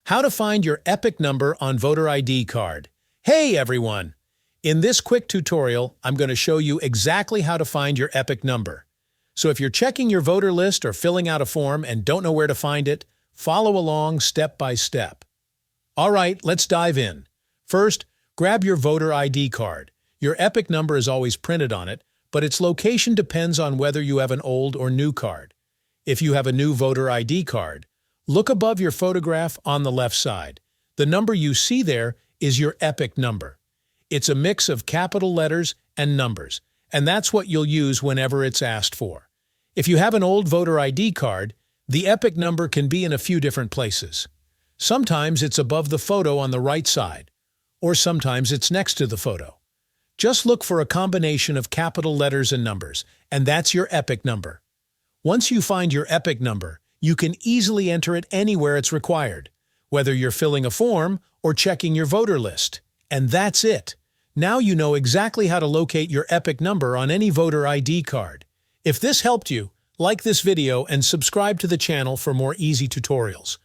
How to find your EPIC number on voter ID card. Hey everyone! In this quick tutorial, I'm going to show you exactly how to find your EPIC number. So if you're checking your voter list or filling out a form and don't know where to find it, follow along step by step. All right, let's dive in. First, grab your voter ID card. Your EPIC number is always printed on it, but its location depends on whether you have an old or new card. If you have a new voter ID card, look above your photograph on the left side. The number you see there is your EPIC number. It's a mix of capital letters and numbers, and that's what you'll use whenever it's asked for. If you have an old voter ID card, the EPIC number can be in a few different places. Sometimes it's above the photo on the right side, or sometimes it's next to the photo. Just look for a combination of capital letters and numbers, and that's your EPIC number. Once you find your EPIC number, you can easily enter it anywhere it's required, whether you're filling a form or checking your voter list. And that's it. Now you know exactly how to locate your EPIC number on any voter ID card. If this helped you, like this video and subscribe to the channel for more easy tutorials.